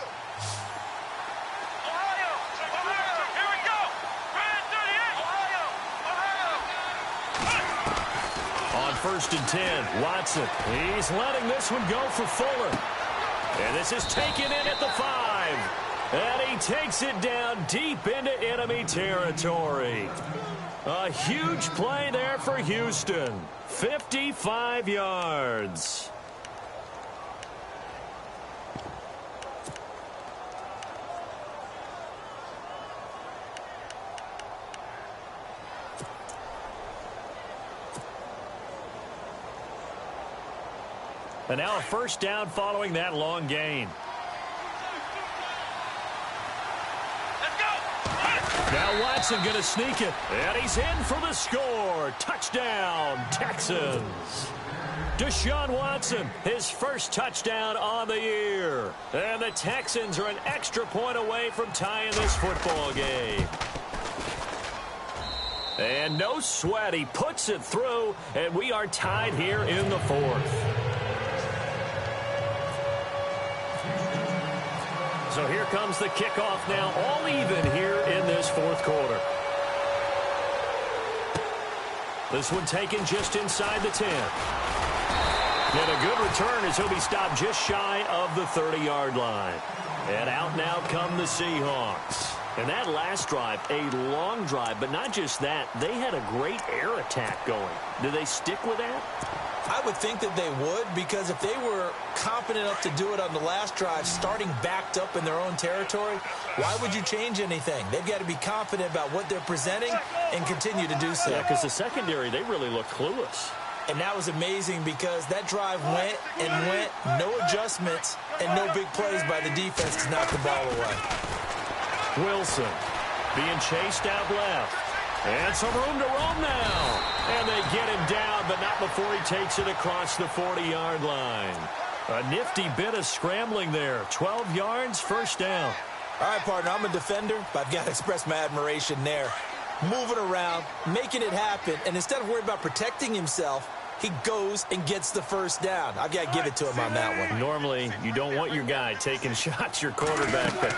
First and 10, Watson. He's letting this one go for Fuller. And this is taken in at the 5. And he takes it down deep into enemy territory. A huge play there for Houston. 55 yards. And now a first down following that long gain. Let's go! Now Watson going to sneak it. And he's in for the score. Touchdown, Texans. Deshaun Watson, his first touchdown on the year. And the Texans are an extra point away from tying this football game. And no sweat. He puts it through, and we are tied here in the fourth. So here comes the kickoff now, all even here in this fourth quarter. This one taken just inside the 10. And a good return as he'll be stopped just shy of the 30-yard line. And out now come the Seahawks. And that last drive, a long drive, but not just that. They had a great air attack going. Do they stick with that? I would think that they would, because if they were competent enough to do it on the last drive, starting backed up in their own territory, why would you change anything? They've got to be confident about what they're presenting and continue to do so. Yeah, because the secondary, they really look clueless. And that was amazing because that drive went and went, no adjustments, and no big plays by the defense to knock the ball away. Wilson being chased out left. And some room to roam now. And they get him down, but not before he takes it across the 40-yard line. A nifty bit of scrambling there. 12 yards, first down. All right, partner, I'm a defender, but I've got to express my admiration there. Moving around, making it happen, and instead of worrying about protecting himself, he goes and gets the first down. I've got to give it to him on that one. Normally, you don't want your guy taking shots, your quarterback, but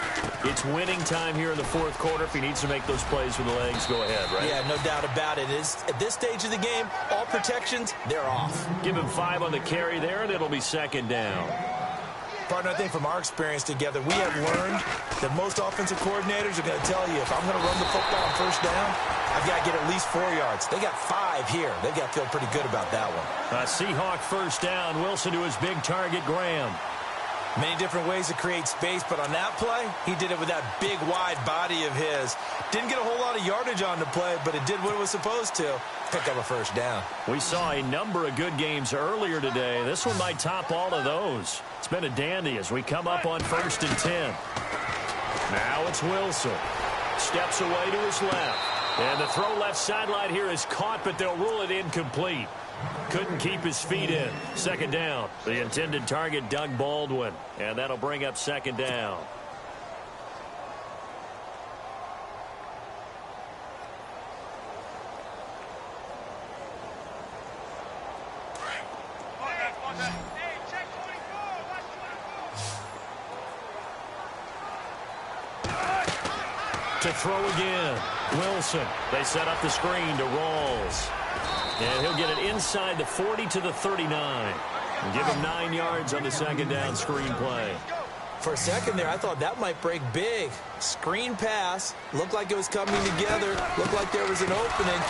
it's winning time here in the fourth quarter. If he needs to make those plays with the legs, go ahead, right? Yeah, no doubt about it. At this stage of the game, all protections, they're off. Give him 5 on the carry there, and it'll be second down. Partner, I think from our experience together, we have learned that most offensive coordinators are going to tell you, if I'm going to run the football on first down, I've got to get at least 4 yards. They got 5 here. They've got to feel pretty good about that one. A Seahawk first down. Wilson to his big target, Graham. Many different ways to create space, but on that play, he did it with that big, wide body of his. Didn't get a whole lot of yardage on the play, but it did what it was supposed to. Pick up a first down. We saw a number of good games earlier today. This one might top all of those. It's been a dandy as we come up on 1st and 10. Now it's Wilson. Steps away to his left. And the throw left sideline here is caught, but they'll rule it incomplete. Couldn't keep his feet in. Second down. The intended target, Doug Baldwin. And that'll bring up second down. To throw again. Wilson. They set up the screen to Rawls. And he'll get it inside the 40 to the 39. And give him 9 yards on the second down screen play. For a second there, I thought that might break big. Screen pass. Looked like it was coming together. Looked like there was an opening.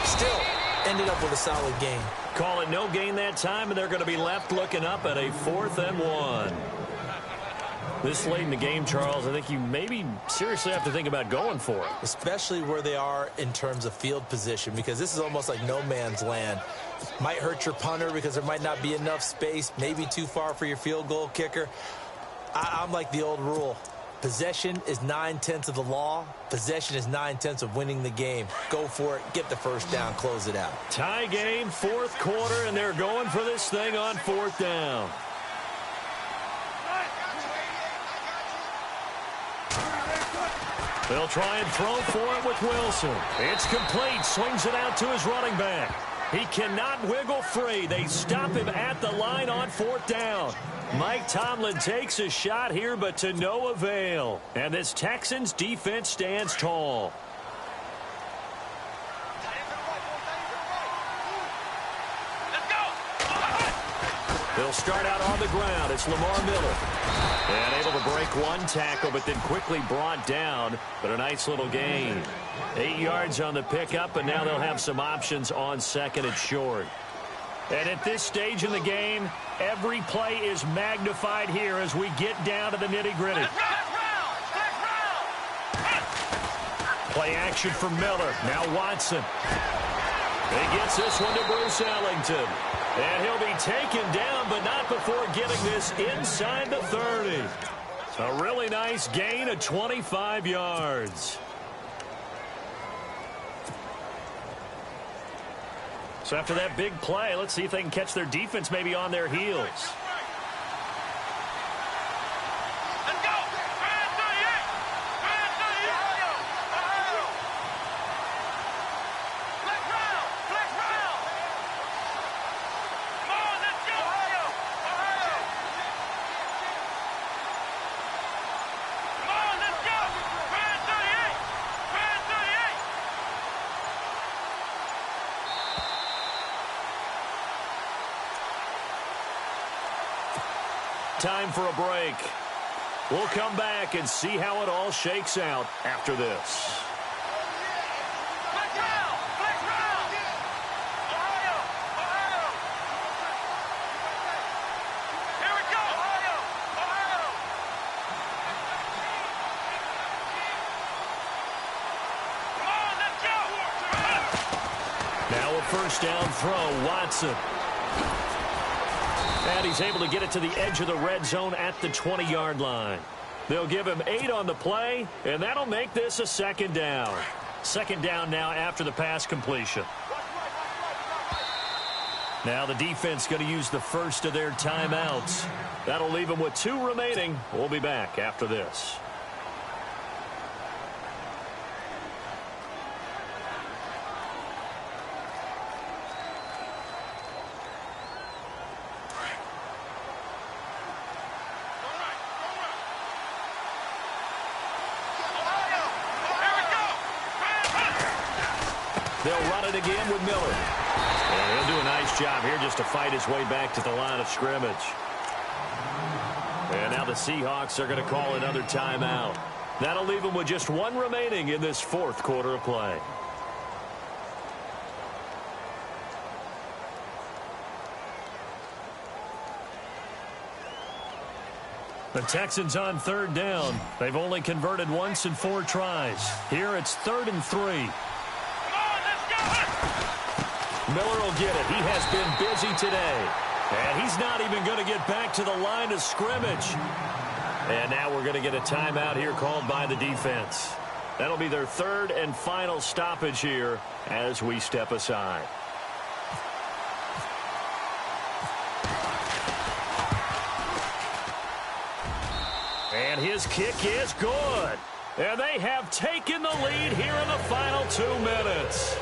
Still ended up with a solid gain. Call it no gain that time, and they're going to be left looking up at a 4th and 1. This late in the game, Charles, I think you maybe seriously have to think about going for it. Especially where they are in terms of field position, because this is almost like no man's land. Might hurt your punter because there might not be enough space, maybe too far for your field goal kicker. I'm like the old rule. Possession is 9/10 of the law. Possession is 9/10 of winning the game. Go for it. Get the first down. Close it out. Tie game, 4th quarter, and they're going for this thing on 4th down. They'll try and throw for it with Wilson. It's complete. Swings it out to his running back. He cannot wiggle free. They stop him at the line on 4th down. Mike Tomlin takes a shot here, but to no avail. And this Texans defense stands tall. They'll start out on the ground. It's Lamar Miller. And able to break one tackle, but then quickly brought down. But a nice little gain. 8 yards on the pickup, and now they'll have some options on 2nd and short. And at this stage in the game, every play is magnified here as we get down to the nitty-gritty. Play action for Miller. Now Watson. He gets this one to Bruce Ellington. And he'll be taken down, but not before getting this inside the 30. A really nice gain of 25 yards. So after that big play, let's see if they can catch their defense maybe on their heels. Time for a break. We'll come back and see how it all shakes out after this. Now a first down throw, Watson. And he's able to get it to the edge of the red zone at the 20-yard line. They'll give him 8 on the play, and that'll make this a 2nd down. 2nd down now after the pass completion. Now the defense going to use the first of their timeouts. That'll leave them with 2 remaining. We'll be back after this. They'll run it again with Miller. And he'll do a nice job here just to fight his way back to the line of scrimmage. And now the Seahawks are going to call another timeout. That'll leave them with just 1 remaining in this 4th quarter of play. The Texans on 3rd down. They've only converted once in 4 tries. Here it's 3rd and 3. Miller will get it. He has been busy today. And he's not even going to get back to the line of scrimmage. And now we're going to get a timeout here called by the defense. That'll be their third and final stoppage here as we step aside. And his kick is good. And they have taken the lead here in the final 2 minutes.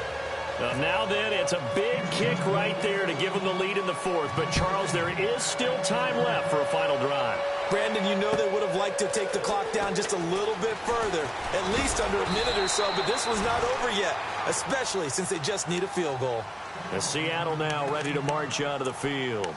Now then, it's a big kick right there to give them the lead in the fourth. But, Charles, there is still time left for a final drive. Brandon, you know they would have liked to take the clock down just a little bit further, at least under a minute or so, but this was not over yet, especially since they just need a field goal. And Seattle now ready to march onto the field.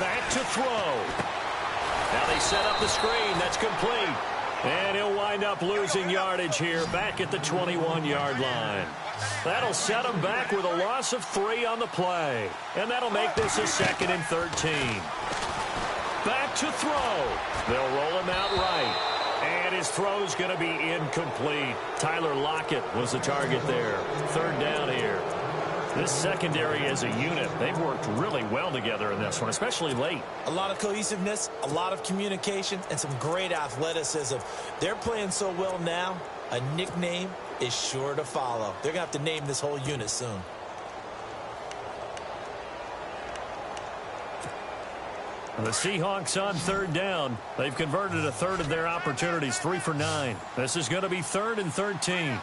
Back to throw. Now they set up the screen. That's complete. And he'll wind up losing yardage here back at the 21-yard line. That'll set him back with a loss of 3 on the play. And that'll make this a 2nd and 13. Back to throw. They'll roll him out right. And his throw's going to be incomplete. Tyler Lockett was the target there. 3rd down here. This secondary as a unit, they've worked really well together in this one, especially late. A lot of cohesiveness, a lot of communication, and some great athleticism. They're playing so well now, a nickname is sure to follow. They're going to have to name this whole unit soon. The Seahawks on 3rd down. They've converted a third of their opportunities, 3 for 9. This is going to be 3rd and 13.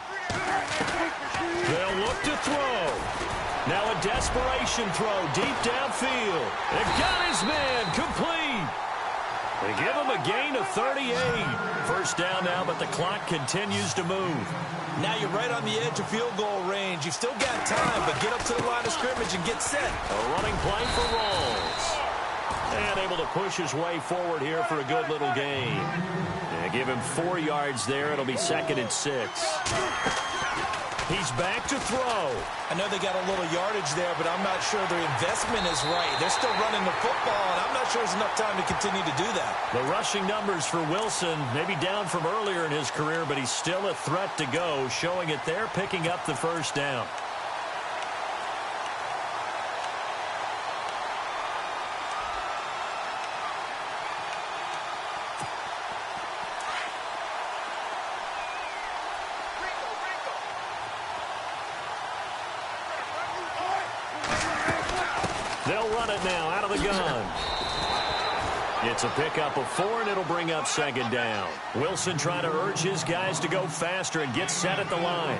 They'll look to throw. Now a desperation throw deep downfield. They got his man complete. They give him a gain of 38. 1st down now, but the clock continues to move. Now you're right on the edge of field goal range. You've still got time, but get up to the line of scrimmage and get set. A running play for Rawls. And able to push his way forward here for a good little gain. And give him 4 yards there. It'll be 2nd and 6. He's back to throw. I know they got a little yardage there, but I'm not sure their investment is right. They're still running the football, and I'm not sure there's enough time to continue to do that. The rushing numbers for Wilson, maybe down from earlier in his career, but he's still a threat to go, showing it there, picking up the 1st down. They'll run it now out of the gun. It's a pickup of 4, and it'll bring up 2nd down. Wilson trying to urge his guys to go faster and get set at the line.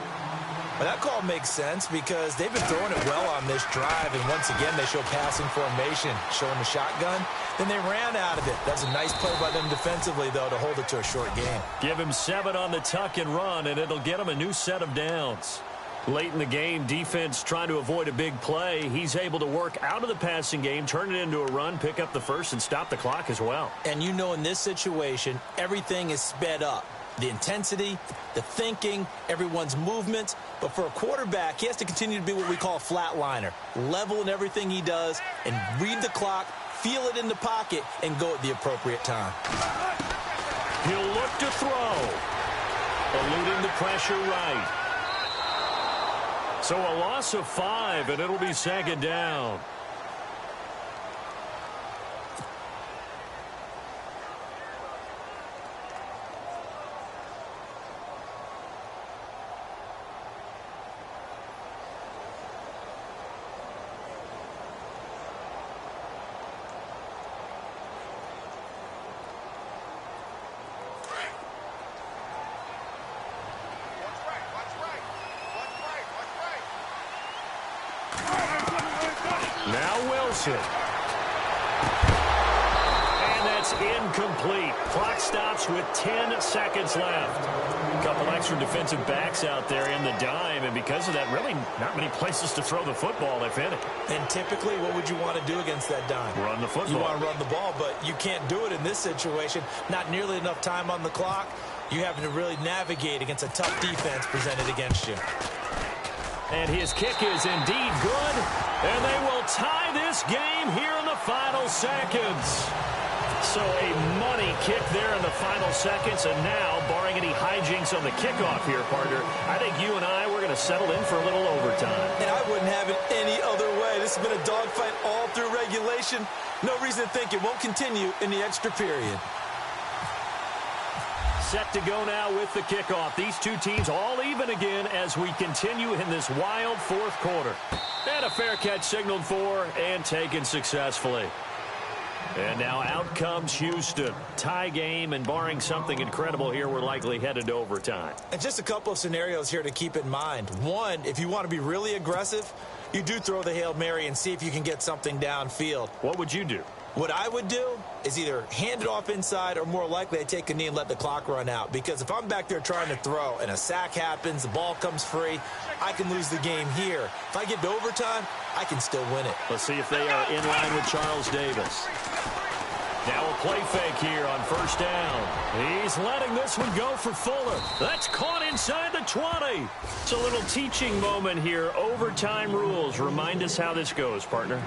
Well, that call makes sense because they've been throwing it well on this drive, and once again they show passing formation, showing the shotgun. Then they ran out of it. That's a nice play by them defensively, though, to hold it to a short game. Give him 7 on the tuck and run, and it'll get him a new set of downs. Late in the game, defense trying to avoid a big play. He's able to work out of the passing game, turn it into a run, pick up the 1st, and stop the clock as well. And you know in this situation, everything is sped up. The intensity, the thinking, everyone's movement. But for a quarterback, he has to continue to be what we call a flatliner. Level in everything he does and read the clock, feel it in the pocket, and go at the appropriate time. He'll look to throw. Eluding the pressure right. So a loss of 5, and it'll be 2nd down. Now Wilson. And that's incomplete. Clock stops with 10 seconds left. A couple extra defensive backs out there in the dime, and because of that, really not many places to throw the football, if any. And typically, what would you want to do against that dime? Run the football. You want to run the ball, but you can't do it in this situation. Not nearly enough time on the clock. You having to really navigate against a tough defense presented against you. And his kick is indeed good, and they will tie this game here in the final seconds. So a money kick there in the final seconds, and now, barring any hijinks on the kickoff here, partner, I think you and I, we're going to settle in for a little overtime. And I wouldn't have it any other way. This has been a dogfight all through regulation. No reason to think it won't continue in the extra period. Set to go now with the kickoff. These two teams all even again as we continue in this wild fourth quarter. And a fair catch signaled for and taken successfully. And now out comes Houston. Tie game, and barring something incredible here, we're likely headed to overtime. And just a couple of scenarios here to keep in mind. One, if you want to be really aggressive, you do throw the Hail Mary and see if you can get something downfield. What would you do? What I would do is either hand it off inside, or more likely I take a knee and let the clock run out. Because if I'm back there trying to throw and a sack happens, the ball comes free, I can lose the game here. If I get to overtime, I can still win it. Let's see if they are in line with Charles Davis. Now a play fake here on first down. He's letting this one go for Fuller. That's caught inside the 20. It's a little teaching moment here. Overtime rules. Remind us how this goes, partner.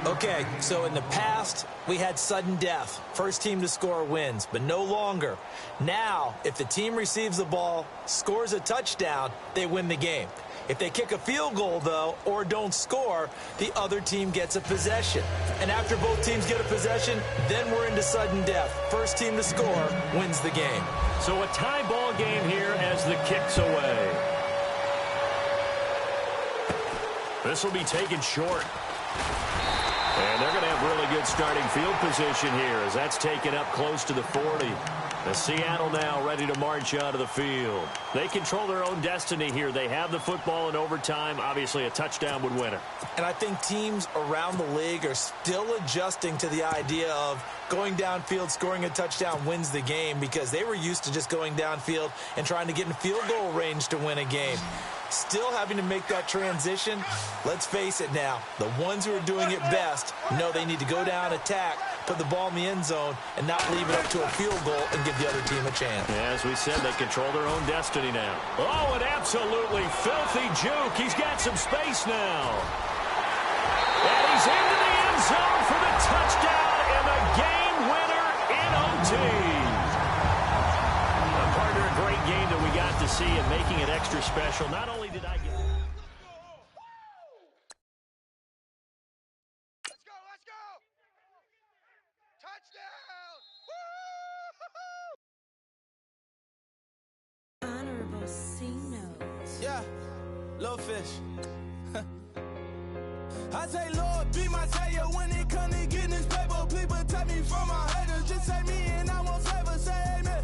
Okay, so in the past, we had sudden death. First team to score wins, but no longer. Now, if the team receives the ball, scores a touchdown, they win the game. If they kick a field goal, though, or don't score, the other team gets a possession. And after both teams get a possession, then we're into sudden death. First team to score wins the game. So a tie ball game here as the kick's away. This will be taken short. And they're going to have really good starting field position here as that's taken up close to the 40. The Seattle now ready to march out of the field. They control their own destiny here. They have the football in overtime. Obviously, a touchdown would win it. And I think teams around the league are still adjusting to the idea of going downfield, scoring a touchdown wins the game, because they were used to just going downfield and trying to get in field goal range to win a game. Still having to make that transition. Let's face it now, the ones who are doing it best know they need to go down, attack, put the ball in the end zone, and not leave it up to a field goal and give the other team a chance. As we said, they control their own destiny now. Oh, an absolutely filthy juke. He's got some space now. And he's into the end zone for the touchdown and the game winner in OT. A great game that we got to see, and making it extra special. Not only did I get... Let's go! Touchdown! Honorable C notes. Yeah, little fish. I say, Lord, be my savior when it come to getting this paper. Please protect me from my haters. Just say me and I won't favor. Say amen.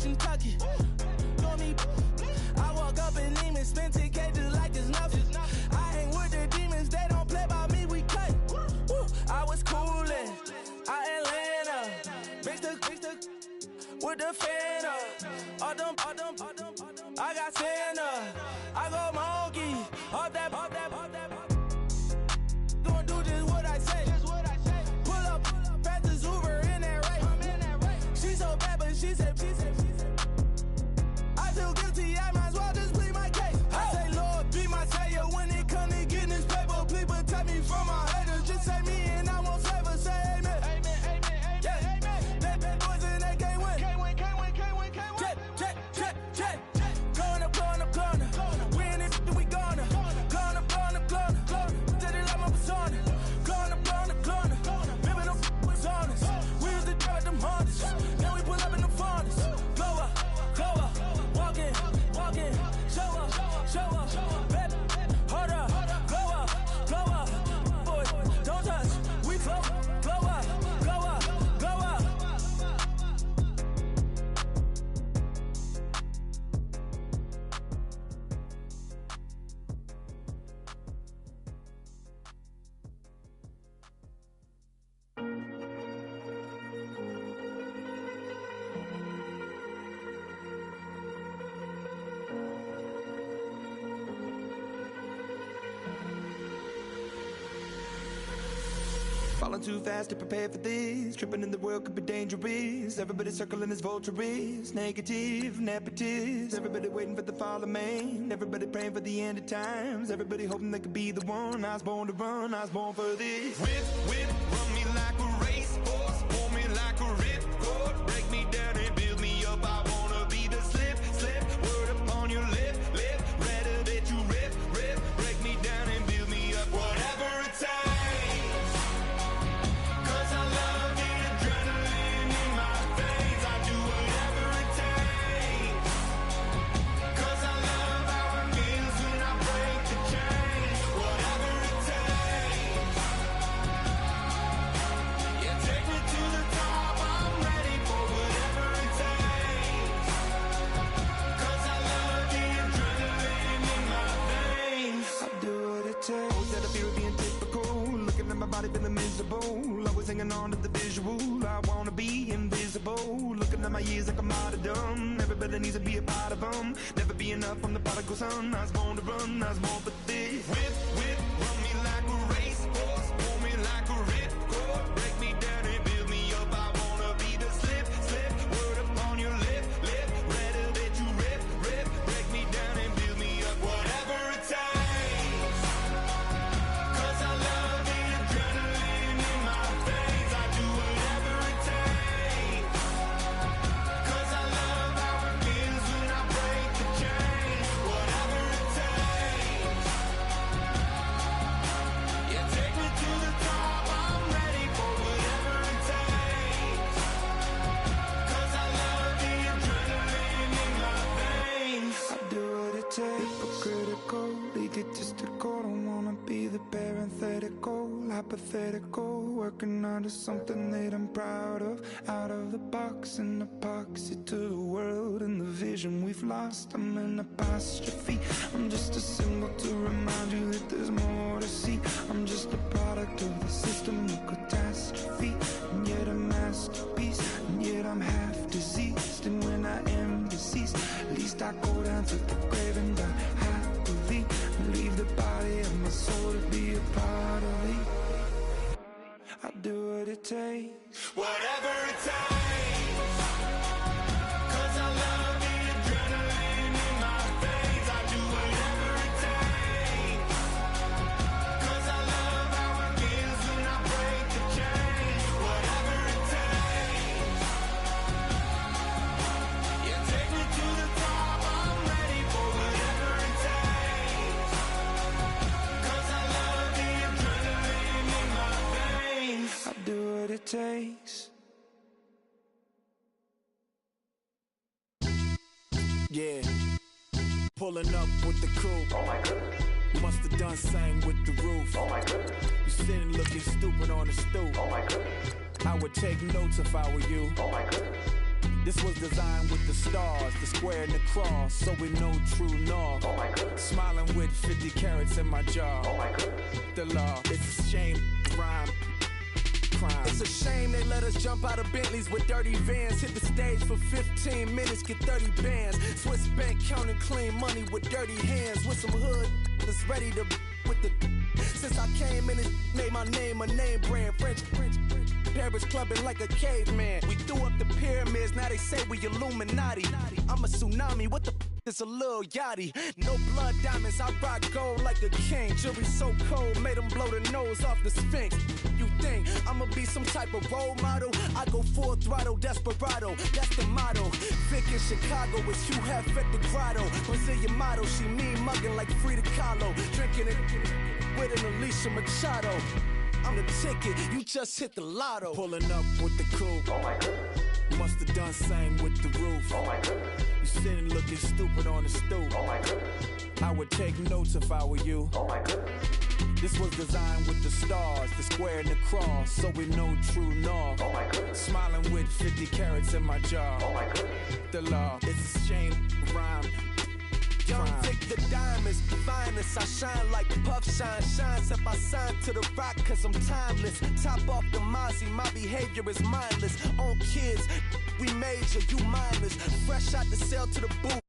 Kentucky. Call me. I walk up in Neiman, spend 10K just like it's nothing. I hang with the demons, they don't play by me, we cut. Woo. I was coolin', Atlanta, mixed the with the fan up. All them, I got Santa, I go monkey, up that. Don't do just what I say. Pull up, fastest Uber in that race. She so bad, but she said. I feel guilty, I might as well just plead my case. I say, Lord, be my savior when it come to getting this paper. Please protect me from my haters. Just say me and I won't favor. Say amen. Amen. Yeah. That boys and they can't win. Can't win. Jet. Gonna. Win it, we gonna. Gonna. Did it like my persona. Gonna. Living up was honest. We used to drive them Hondas. Now we pull up in the furnace. Glow up. Walking. Show up. Baby, hold up. Glow up. Boys, don't touch. We glow up. Falling too fast to prepare for this. Tripping in the world could be dangerous. Everybody circling as vultures. Negative, nepotist. Everybody waiting for the fall of man. Everybody praying for the end of times. Everybody hoping they could be the one. I was born to run, I was born for this. Whip, run me like a racehorse. Pull me like a ripcord. Break me down and build me up. I wanna be the slip. Word upon your lip. Rather that you rip. Break me down and build me up. Whatever it takes. Body feeling miserable, always hanging on to the visual. I wanna be invisible, looking at my years like I'm out of dumb. Everybody needs to be a part of them. Never be enough from the prodigal son. I was born to run, I was born for this. Whip, run me like a racehorse. Pull me like a ripcord. Break me down and build me up. I wanna be the slip. Word upon your lip. Rather that you rip. Break me down and build me up. Whatever it takes. Egotistical, don't wanna be the parenthetical, hypothetical, working under something that I'm proud of. Out of the box, an epoxy to the world and the vision we've lost. I'm an apostrophe, I'm just a symbol to remind you that there's more to see. I'm just a product of the system of catastrophe, and yet a masterpiece, and yet I'm half diseased. And when I am deceased, at least I go down to the grave and die happily. Leave the body of my soul to be a part of it. I do what it takes. Whatever it takes. 'Cause I love the adrenaline in my veins. I do whatever it takes. 'Cause I love how it feels when I break the chains. Whatever it takes. Yeah, take me to the top. I'm ready for whatever it takes. 'Cause I love the adrenaline in my veins. I do what it takes. Yeah, pulling up with the crew. Oh my goodness. Must have done same with the roof. Oh my goodness. You sitting looking stupid on the stoop. Oh my goodness. I would take notes if I were you. Oh my goodness. This was designed with the stars, the square and the cross, so we know true north. Oh my goodness. Smiling with 50 carats in my jaw. Oh my goodness. The law, it's a shame, rhyme. Crime. It's a shame they let us jump out of Bentleys with dirty vans. Hit the stage for 15 minutes, get 30 bands. Swiss bank counting clean money with dirty hands. With some hood that's ready to with the. Since I came in, it made my name a name brand. French. Paris clubbing like a caveman. We threw up the pyramids, now they say we Illuminati. I'm a tsunami, what the is a little yachty. No blood diamonds, I rock gold like a king. Jury so cold, made them blow the nose off the Sphinx. You think I'ma be some type of role model? I go full throttle, desperado, that's the motto. Vic in Chicago, it's Hugh Hef at the grotto. Brazilian model, she mean mugging like Frida Kahlo. Drinking it with an Alicia Machado. I'm the ticket, you just hit the lotto. Pulling up with the coupe. Oh my goodness. Must have done same with the roof. Oh my goodness. You sitting looking stupid on the stoop. Oh my goodness. I would take notes if I were you. Oh my goodness. This was designed with the stars, the square and the cross, so we know true north. Oh my goodness. Smiling with 50 carats in my jaw. Oh my goodness. The law, it's a shame, rhyme. Young Vic the diamonds, the finest. I shine like Puff Shine shines if I sign to the rock, cause I'm timeless. Top off the Mozzie, my behavior is mindless. On kids, we major, you mindless. Fresh out the cell to the booth.